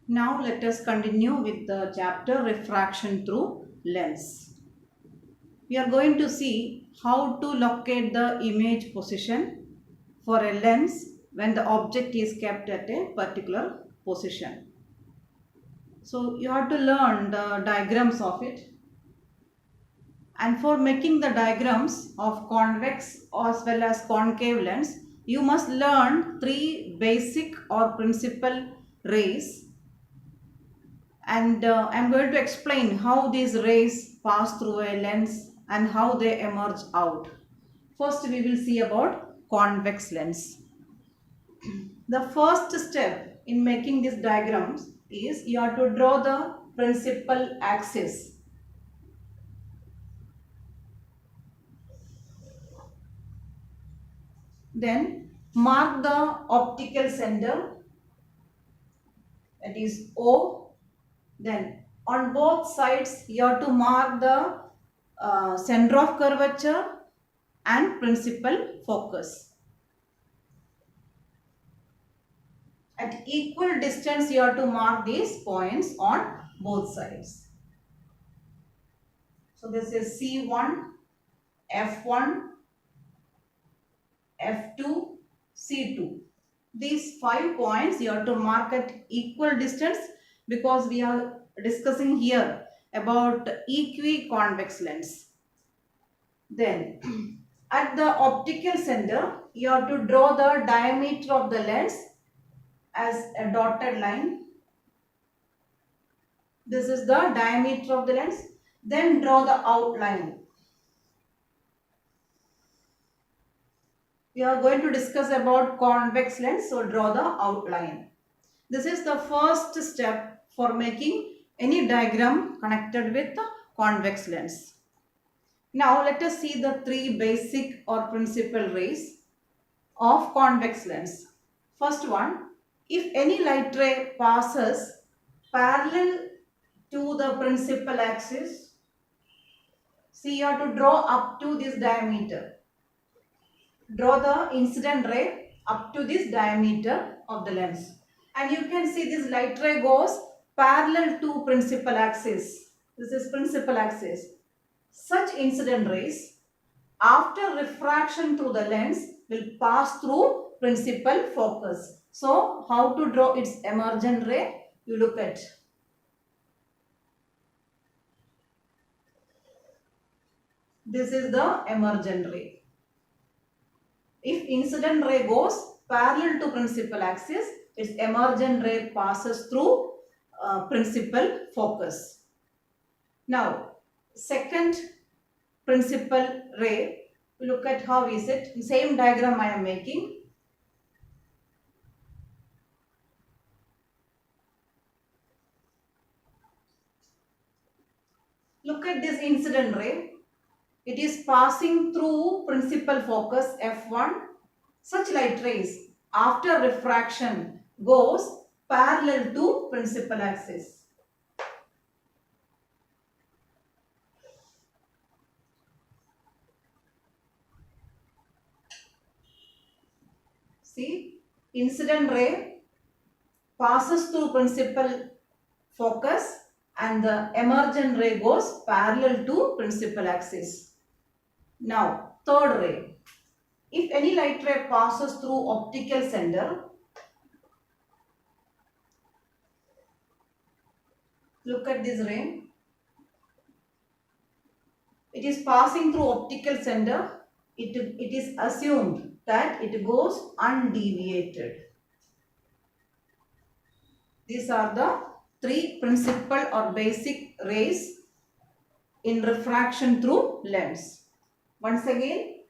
Now let us continue with the chapter refraction through lens. We are going to see how to locate the image position for a lens when the object is kept at a particular position. So you have to learn the diagrams of it, and for making the diagrams of convex as well as concave lens you must learn three basic or principal rays, and I'm going to explain how these rays pass through a lens and how they emerge out. First we will see about convex lens. The first step in making these diagrams is you have to draw the principal axis. Then mark the optical center, that is O. Then on both sides you have to mark the center of curvature and principal focus. At equal distance you have to mark these points on both sides. So this is C1, F1, F2, C2. These 5 points you have to mark at equal distance because we are discussing here about equiconvex lens. Then at the optical center you have to draw the diameter of the lens as a dotted line. This is the diameter of the lens. Then draw the outline. We are going to discuss about convex lens, so draw the outline. This is the first step for making any diagram connected with the convex lens. Now let us see the three basic or principal rays of convex lens. First one, if any light ray passes parallel to the principal axis, see you have to draw up to this diameter. Draw the incident ray up to this diameter of the lens, and you can see this light ray goes parallel to principal axis. This is principal axis. Such incident rays after refraction through the lens will pass through principal focus. So how to draw its emergent ray? You look at. This is the emergent ray. If incident ray goes parallel to principal axis, its emergent ray passes through principal focus. Now, second principal ray, look at how is it. Same diagram I am making. Look at this incident ray. It is passing through principal focus F1. Such light rays after refraction goes parallel to principal axis. See, incident ray passes through principal focus and the emergent ray goes parallel to principal axis. Now, third ray. If any light ray passes through optical center, look at this ray. It is passing through optical center. It is assumed that it goes undeviated. These are the three principal or basic rays in refraction through lens. Once again,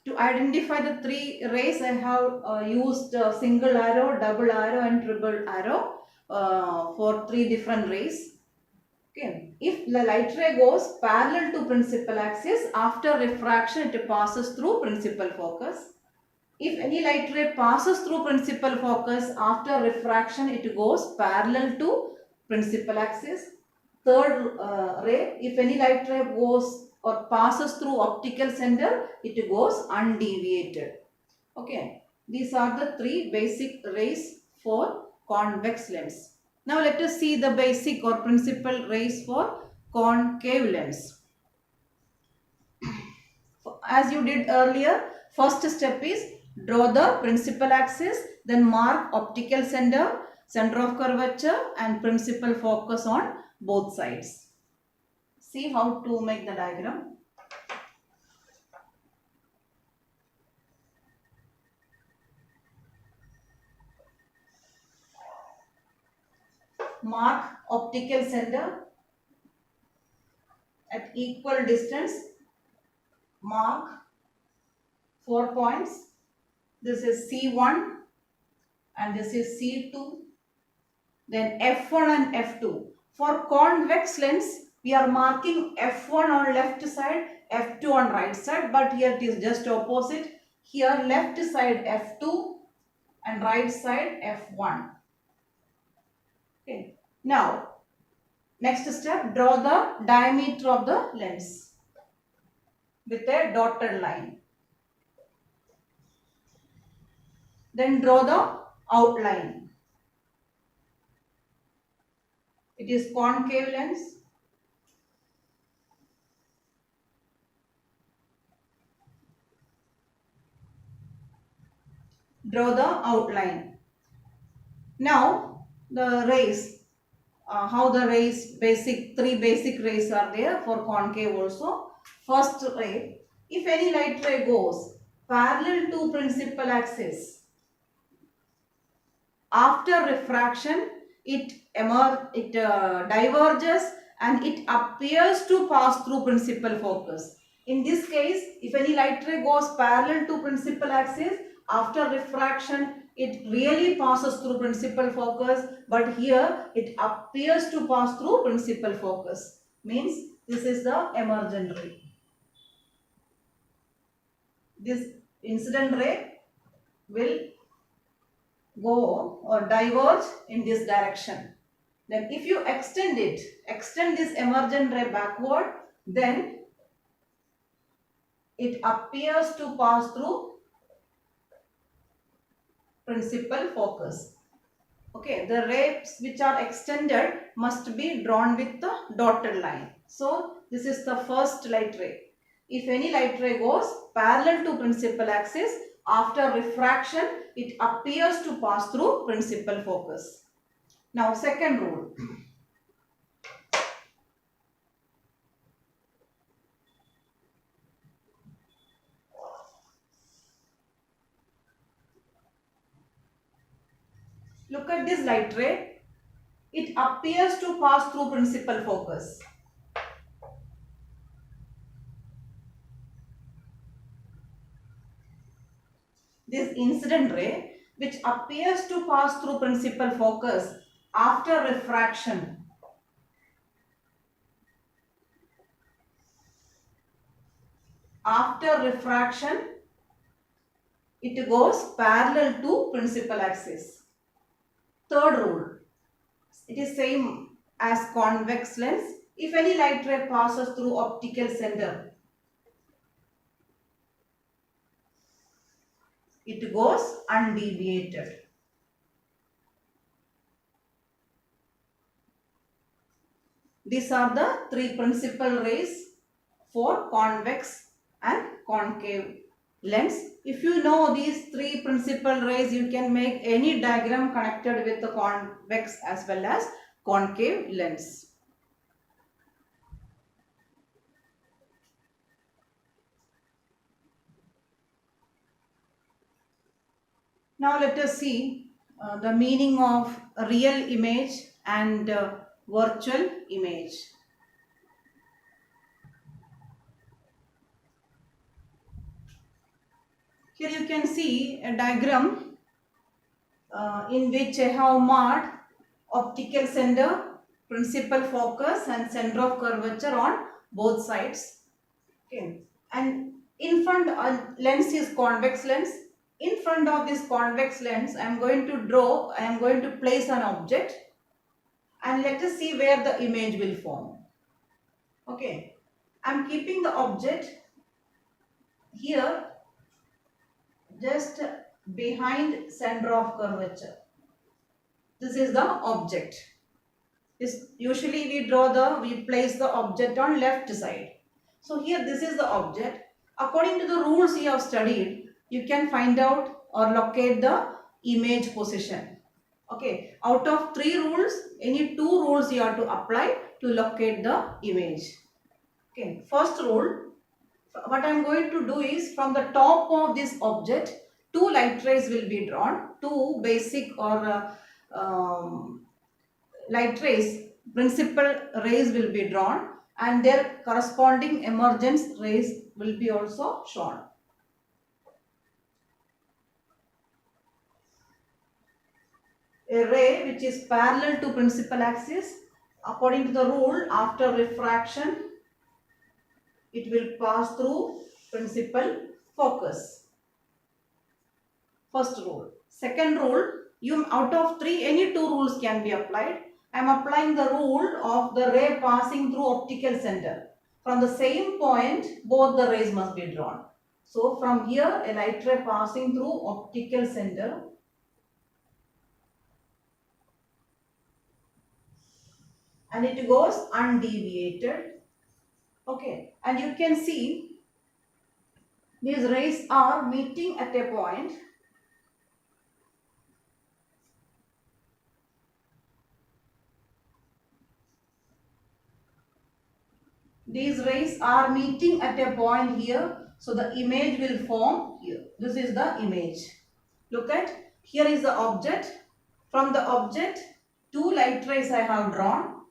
to identify the three rays, I have used single arrow, double arrow and triple arrow for three different rays. Okay. If the light ray goes parallel to principal axis, after refraction it passes through principal focus. If any light ray passes through principal focus, after refraction it goes parallel to principal axis. Third ray, if any light ray goes or passes through optical center, it goes undeviated. Okay, these are the three basic rays for convex lens. Now let us see the basic or principal rays for concave lens. As you did earlier, first step is draw the principal axis, then mark optical center, center of curvature and principal focus on both sides. See how to make the diagram. Mark optical center at equal distance. Mark 4 points. This is C1 and this is C2. Then F1 and F2. For convex lens, we are marking F1 on left side, F2 on right side, but here it is just opposite. Here left side F2 and right side F1. Okay. Now, next step, draw the diameter of the lens with a dotted line. Then draw the outline. It is concave lens. Draw the outline. Now the rays, how the rays, three basic rays are there for concave also. First ray, if any light ray goes parallel to principal axis, after refraction it diverges and it appears to pass through principal focus. In this case, if any light ray goes parallel to principal axis, after refraction it really passes through principal focus, but here it appears to pass through principal focus. Means this is the emergent ray. This incident ray will go or diverge in this direction. Then if you extend this emergent ray backward, then it appears to pass through principal focus. Okay, the rays which are extended must be drawn with the dotted line. So this is the first light ray. If any light ray goes parallel to principal axis, after refraction it appears to pass through principal focus. Now second rule. Look at this light ray. It appears to pass through principal focus. This incident ray which appears to pass through principal focus after refraction. After refraction, it goes parallel to principal axis. Third rule. It is same as convex lens. If any light ray passes through optical center, it goes undeviated. These are the three principal rays for convex and concave lens. If you know these three principal rays, you can make any diagram connected with the convex as well as concave lens. Now let us see the meaning of real image and virtual image. Here you can see a diagram in which I have marked optical center, principal focus and center of curvature on both sides. Okay. And in front lens is convex lens. In front of this convex lens, I am going to place an object and let us see where the image will form. Okay. I am keeping the object here just behind center of curvature. This is the object. This usually we place the object on left side. So here this is the object. According to the rules you have studied, you can find out or locate the image position. Okay, out of 3 rules, any 2 rules you have to apply to locate the image. Okay, first rule, what I am going to do is from the top of this object, 2 light rays will be drawn, 2 basic or light rays, principal rays will be drawn and their corresponding emergence rays will be also shown. A ray which is parallel to principal axis, according to the rule, after refraction it will pass through principal focus. First rule. Second rule, you out of 3 any 2 rules can be applied. I am applying the rule of the ray passing through optical center. From the same point both the rays must be drawn. So from here a light ray passing through optical center and it goes undeviated. Okay, and you can see these rays are meeting at a point. These rays are meeting at a point here. So the image will form here. This is the image. Look at, here is the object. From the object, 2 light rays I have drawn.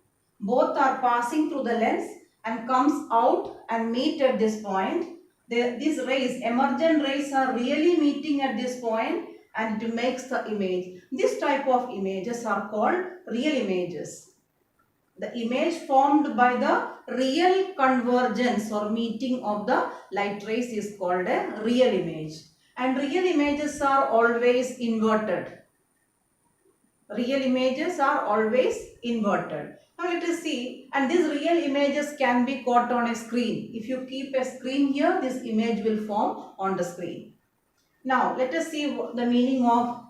Both are passing through the lens and comes out and meet at this point. These rays, emergent rays are really meeting at this point and it makes the image. This type of images are called real images. The image formed by the real convergence or meeting of the light rays is called a real image. And real images are always inverted. Real images are always inverted. Now let us see, and these real images can be caught on a screen. If you keep a screen here, this image will form on the screen. Now let us see the meaning of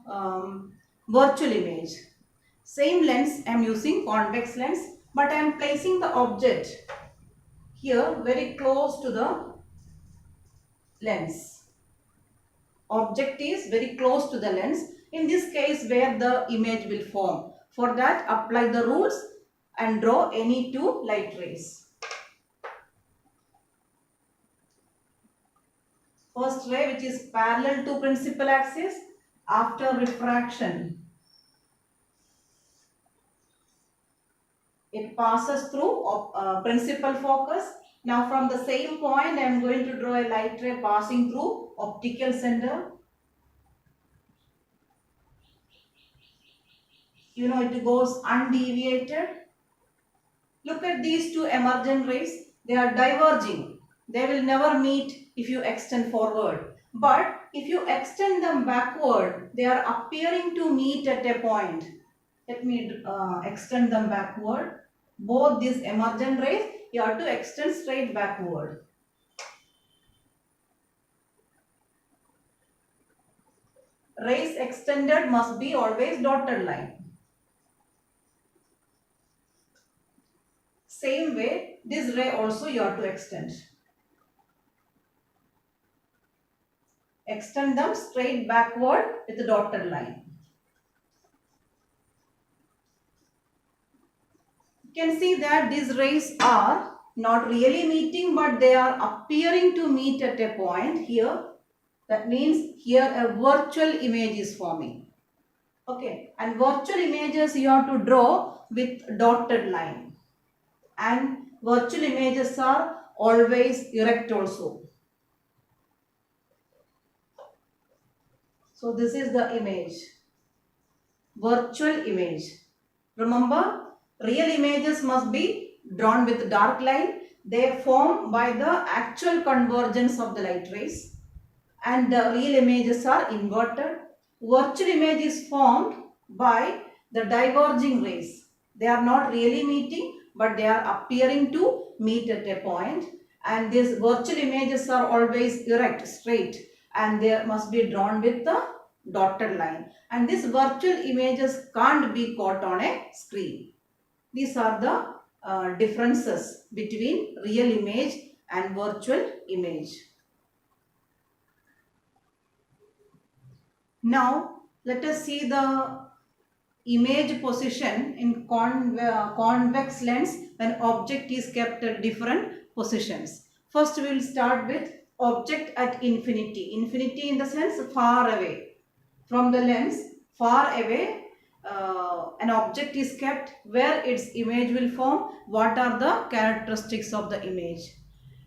virtual image. Same lens, I am using convex lens, but I am placing the object here very close to the lens. Object is very close to the lens. In this case where the image will form. For that apply the rules and draw any 2 light rays. First ray which is parallel to principal axis, after refraction it passes through principal focus. Now from the same point I am going to draw a light ray passing through optical center. You know, it goes undeviated. Look at these 2 emergent rays. They are diverging. They will never meet if you extend forward. But if you extend them backward, they are appearing to meet at a point. Let me extend them backward. Both these emergent rays, you have to extend straight backward. Rays extended must be always dotted line. Same way, this ray also you have to extend. Extend them straight backward with the dotted line. You can see that these rays are not really meeting, but they are appearing to meet at a point here. That means here a virtual image is forming. Okay, and virtual images you have to draw with dotted line. And virtual images are always erect also. So this is the image. Virtual image. Remember, real images must be drawn with dark line. They form by the actual convergence of the light rays. And the real images are inverted. Virtual image is formed by the diverging rays. They are not really meeting, but they are appearing to meet at a point. And these virtual images are always erect, straight, and they must be drawn with the dotted line. And these virtual images can't be caught on a screen. These are the differences between real image and virtual image. Now let us see the image position in convex lens when object is kept at different positions. First we will start with object at infinity. Infinity in the sense far away from the lens, far away. An object is kept where its image will form. What are the characteristics of the image?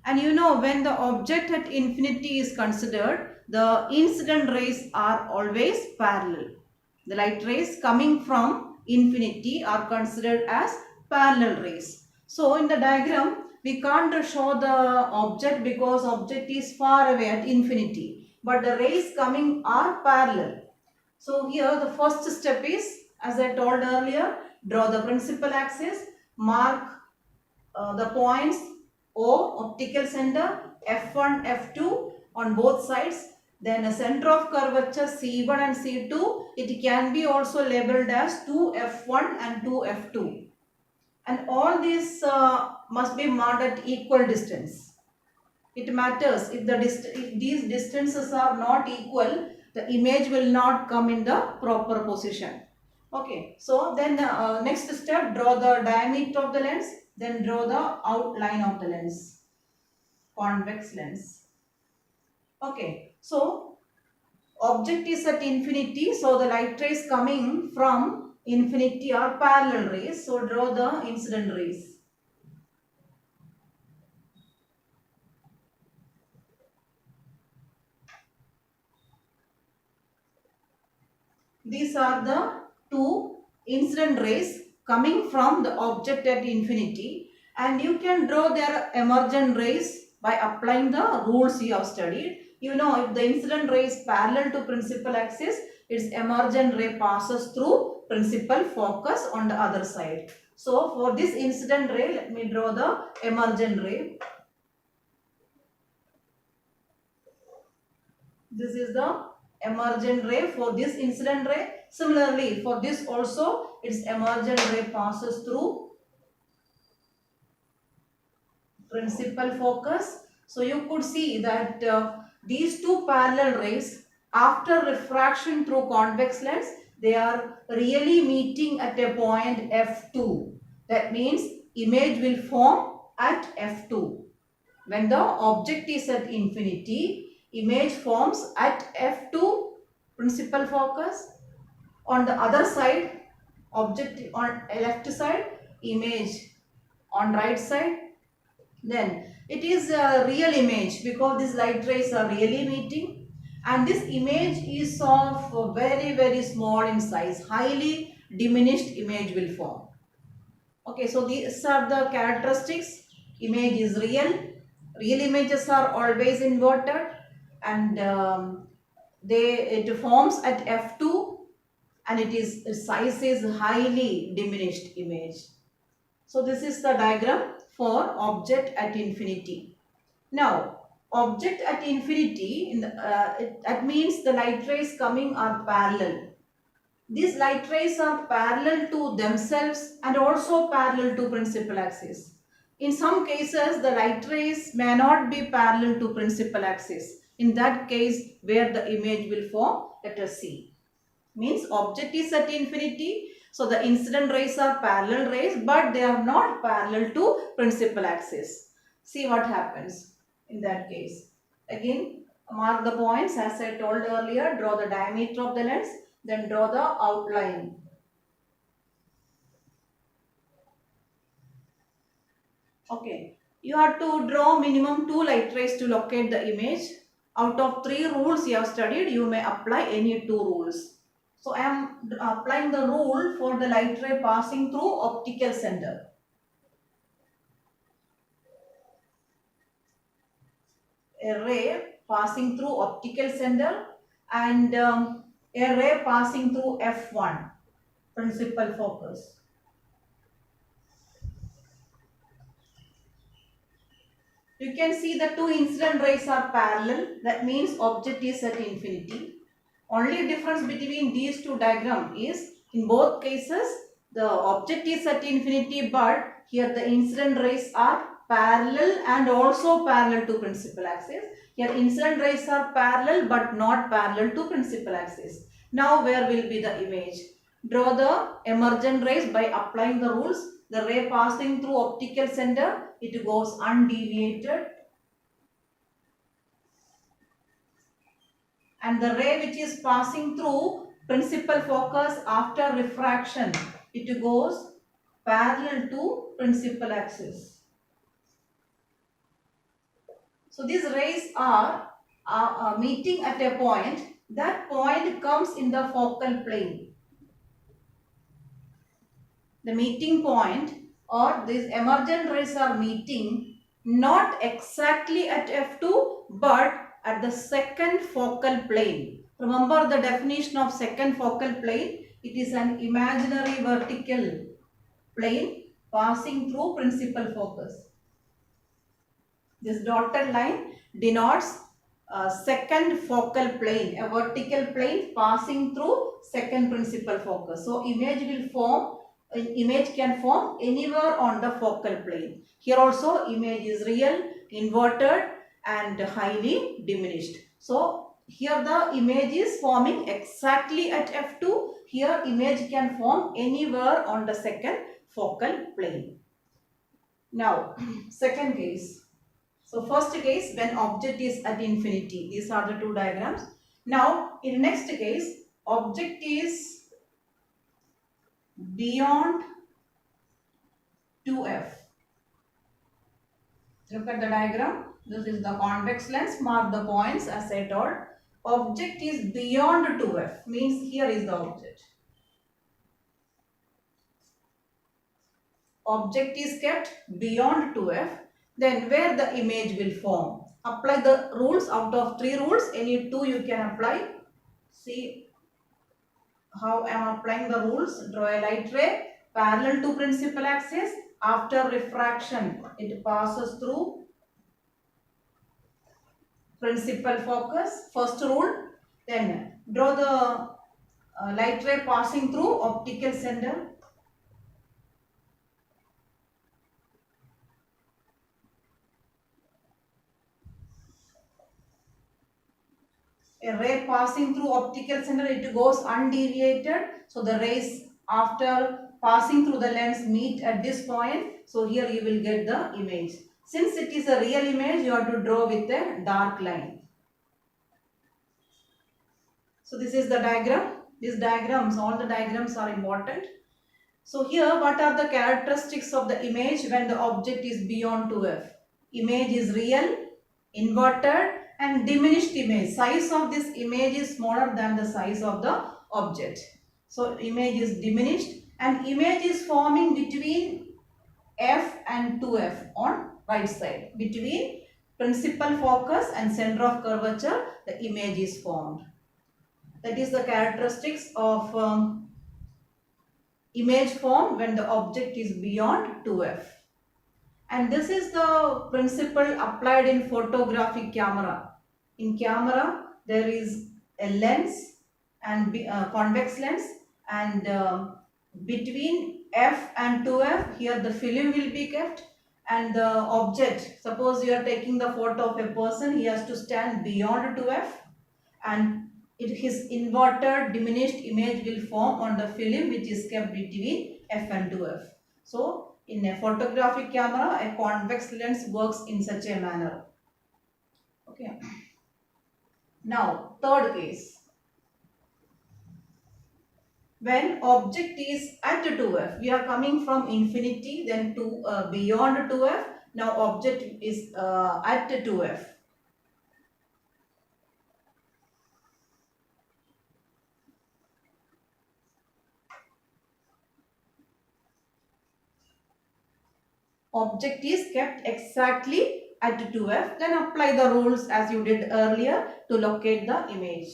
And you know, when the object at infinity is considered, the incident rays are always parallel. The light rays coming from infinity are considered as parallel rays. So in the diagram, we can't show the object because object is far away at infinity. But the rays coming are parallel. So here the first step is, as I told earlier, draw the principal axis, mark the points O, optical center, F1, F2 on both sides. Then a center of curvature C1 and C2. It can be also labeled as 2F1 and 2F2. And all these must be marked at equal distance. It matters if if these distances are not equal, the image will not come in the proper position. Okay, so then next step, draw the diameter of the lens, then draw the outline of the lens, convex lens. Okay, so object is at infinity, so the light rays coming from infinity are parallel rays, so draw the incident rays. These are the two incident rays coming from the object at infinity, and you can draw their emergent rays by applying the rules you have studied. You know, if the incident ray is parallel to principal axis, its emergent ray passes through principal focus on the other side. So for this incident ray, let me draw the emergent ray. This is the emergent ray for this incident ray. Similarly, for this also, its emergent ray passes through principal focus. So you could see that these two parallel rays, after refraction through convex lens, they are really meeting at a point F2. That means image will form at F2. When the object is at infinity, image forms at F2 principal focus. On the other side, object on left side, image on right side. Then it is a real image because these light rays are really meeting, and this image is of very small in size. Highly diminished image will form. Okay, so these are the characteristics. Image is real. Real images are always inverted, and it forms at F2, and its size is highly diminished image. So this is the diagram for object at infinity. Now, object at infinity, that means the light rays coming are parallel. These light rays are parallel to themselves and also parallel to principal axis. In some cases, the light rays may not be parallel to principal axis. In that case, where the image will form, let us see. Means object is at infinity. So the incident rays are parallel rays, but they are not parallel to principal axis. See what happens in that case. Again, mark the points as I told earlier. Draw the diameter of the lens, then draw the outline. Okay, you have to draw minimum 2 light rays to locate the image. Out of 3 rules you have studied, you may apply any 2 rules. So I am applying the rule for the light ray passing through optical center. A ray passing through optical center and a ray passing through F1, principal focus. You can see the 2 incident rays are parallel. That means object is at infinity. Only difference between these two diagrams is, in both cases, the object is at infinity, but here the incident rays are parallel and also parallel to principal axis. Here incident rays are parallel but not parallel to principal axis. Now where will be the image? Draw the emergent rays by applying the rules. The ray passing through optical center, it goes undeviated, and the ray which is passing through principal focus after refraction, it goes parallel to principal axis. So these rays are meeting at a point. That point comes in the focal plane. The meeting point or these emergent rays are meeting not exactly at F2 but at the second focal plane. Remember the definition of second focal plane. It is an imaginary vertical plane passing through principal focus. This dotted line denotes second focal plane, a vertical plane passing through second principal focus. So image can form anywhere on the focal plane. Here also image is real, inverted and highly diminished. So here the image is forming exactly at F2. Here image can form anywhere on the second focal plane. Now second case. So first case, when object is at infinity. These are the two diagrams. Now in next case, object is beyond 2f. Look at the diagram. This is the convex lens. Mark the points as I told. Object is beyond 2f. Means here is the object. Object is kept beyond 2f. Then where the image will form? Apply the rules. Out of 3 rules, any 2 you can apply. See how I am applying the rules. Draw a light ray parallel to principal axis. After refraction, it passes through principal focus. First rule. Then draw the light ray passing through optical center. A ray passing through optical center, it goes undeviated. So the rays after passing through the lens meet at this point. So here you will get the image. Since it is a real image, you have to draw with a dark line. So this is the diagram. These diagrams, all the diagrams are important. So here what are the characteristics of the image when the object is beyond 2f? Image is real, inverted and diminished image. Size of this image is smaller than the size of the object. So image is diminished and image is forming between f and 2f on right side. Between principal focus and center of curvature, the image is formed. That is the characteristics of image form when the object is beyond 2f. And this is the principle applied in photographic camera. In camera, there is a lens and convex lens, and between f and 2f, here the film will be kept, and the object, suppose you are taking the photo of a person, he has to stand beyond 2f, and his inverted diminished image will form on the film which is kept between f and 2f. So in a photographic camera, a convex lens works in such a manner. Okay. Now third case. When object is at 2f, we are coming from infinity then to beyond 2f. Now object is at 2f. Object is kept exactly at 2f. Then apply the rules as you did earlier to locate the image.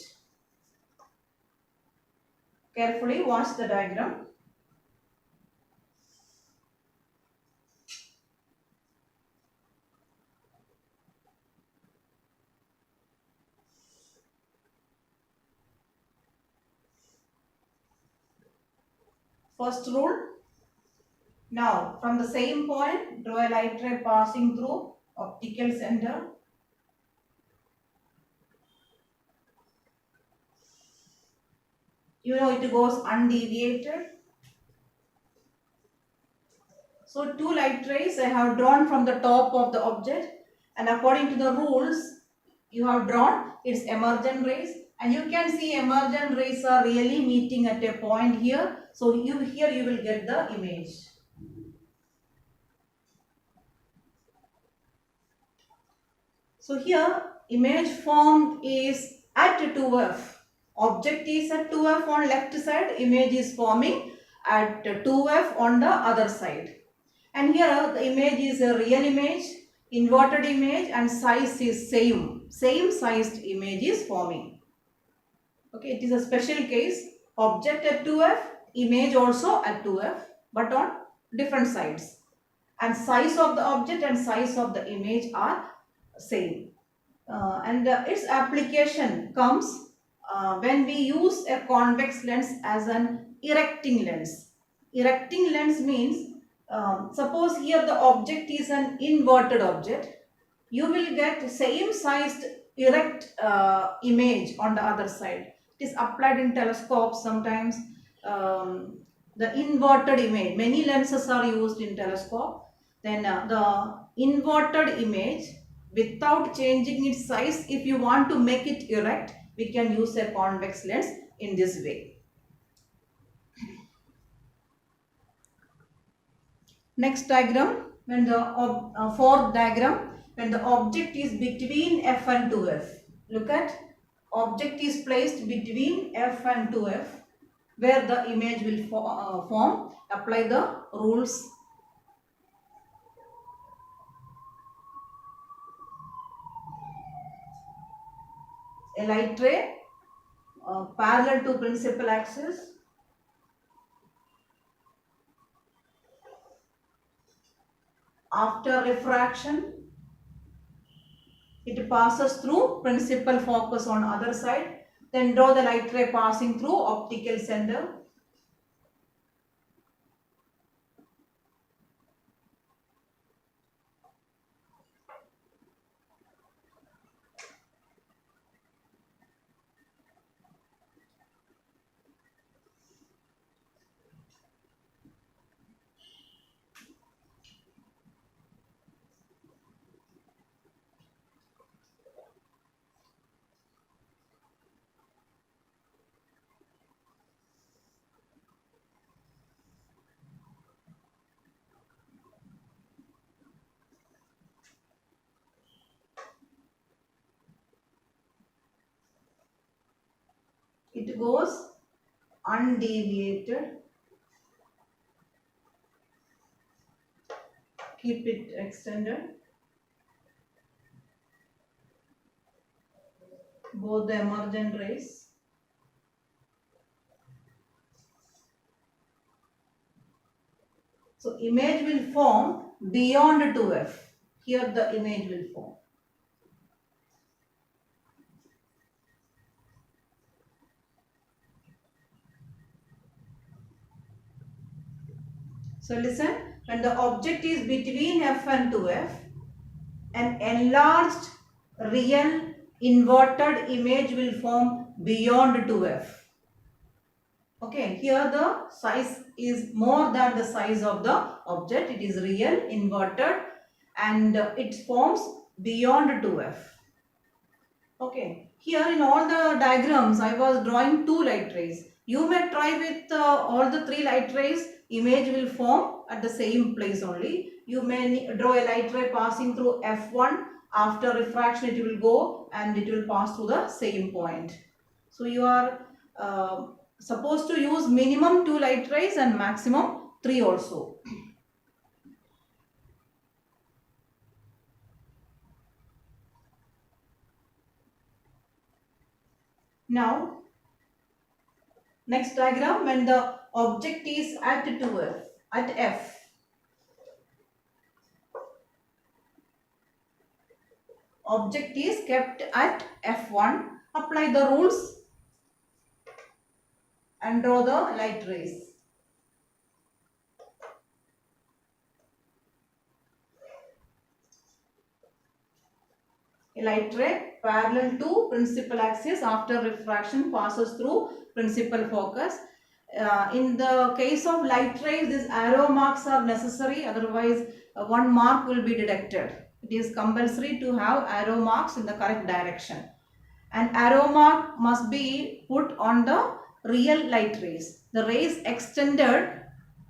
Carefully watch the diagram. First rule. Now from the same point, draw a light ray passing through optical center. You know it goes undeviated. So two light rays I have drawn from the top of the object, and according to the rules you have drawn its emergent rays, and you can see emergent rays are really meeting at a point here. So here you will get the image. So here image formed is at 2f. Object is at 2f on left side, image is forming at 2f on the other side. And here the image is a real image, inverted image, and size is same sized image is forming. Okay, it is a special case. Object at 2f, image also at 2f, but on different sides. And size of the object and size of the image are same. Its application comes when we use a convex lens as an erecting lens. Erecting lens means, suppose here the object is an inverted object, you will get same sized erect image on the other side. It is applied in telescopes sometimes. The inverted image, many lenses are used in telescope. Then the inverted image, without changing its size, if you want to make it erect, we can use a convex lens in this way. Next diagram, when the fourth diagram, when the object is between f and 2f. Look at, object is placed between f and 2f, where the image will form. Apply the rules. A light ray parallel to principal axis. After refraction, it passes through principal focus on other side. Then draw the light ray passing through optical center. It goes undeviated. Keep it extended. Both the emergent rays. So image will form beyond 2f. Here the image will form. So listen, when the object is between f and 2f, an enlarged real inverted image will form beyond 2f. Okay, here the size is more than the size of the object. It is real, inverted, and it forms beyond 2f. Okay, here in all the diagrams I was drawing two light rays. You may try with all the three light rays, image will form at the same place only. You may draw a light ray passing through f1, after refraction it will go and it will pass through the same point. So you are supposed to use minimum 2 light rays and maximum 3 also. Now, next diagram, when the object is at 2f, at f. Object is kept at f1. Apply the rules and draw the light rays. A light ray parallel to principal axis after refraction passes through principal focus. In the case of light rays, these arrow marks are necessary, otherwise one mark will be deducted. It is compulsory to have arrow marks in the correct direction. An arrow mark must be put on the real light rays. The rays extended,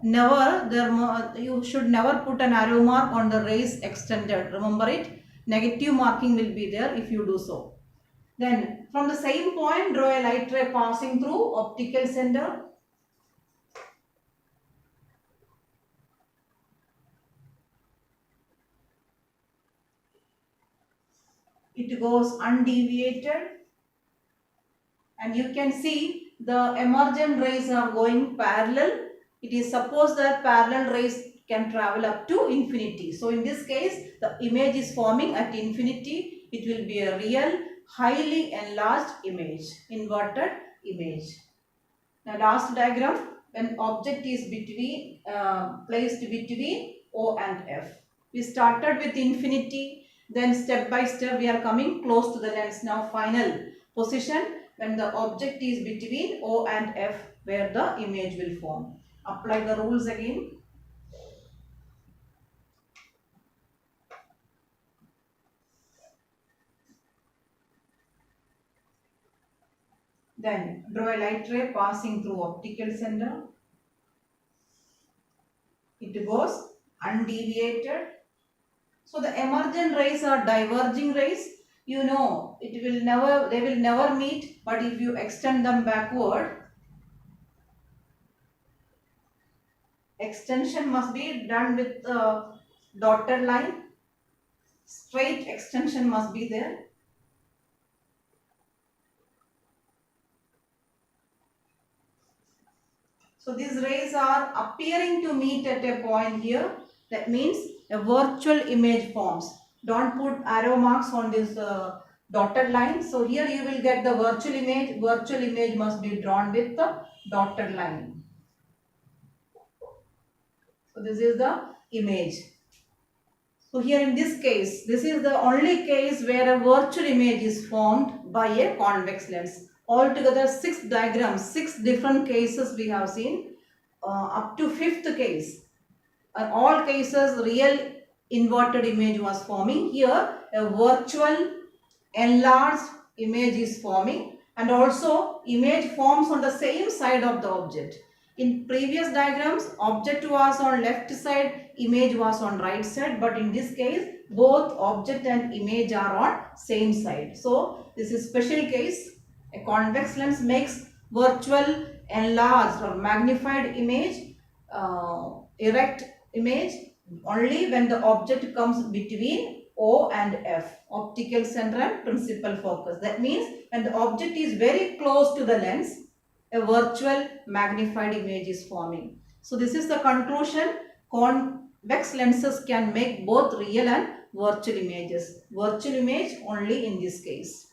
you should never put an arrow mark on the rays extended. Remember it, negative marking will be there if you do so. Then from the same point, draw a light ray passing through optical center. It goes undeviated, and you can see the emergent rays are going parallel. It is supposed that parallel rays can travel up to infinity. So in this case, the image is forming at infinity. It will be a real, highly enlarged image, inverted image. Now last diagram, when object is placed between O and F. We started with infinity, then step by step we are coming close to the lens. Now final position when the object is between O and F, where the image will form. Apply the rules again. Then draw a light ray passing through optical center. It goes undeviated. So the emergent rays are diverging rays. You know, they will never meet, but if you extend them backward, extension must be done with a dotted line. Straight extension must be there. So these rays are appearing to meet at a point here. That means a virtual image forms. Don't put arrow marks on this dotted line. So here you will get the virtual image. Virtual image must be drawn with the dotted line. So this is the image. So here in this case, this is the only case where a virtual image is formed by a convex lens. Altogether 6 diagrams, 6 different cases we have seen, up to 5th case. All cases real inverted image was forming. Here a virtual enlarged image is forming, and also image forms on the same side of the object. In previous diagrams, object was on left side, image was on right side, but in this case both object and image are on same side. So this is special case. A convex lens makes virtual enlarged or magnified image, erect image, only when the object comes between O and F, optical center and principal focus. That means when the object is very close to the lens, a virtual magnified image is forming. So this is the conclusion. Convex lenses can make both real and virtual images. Virtual image only in this case.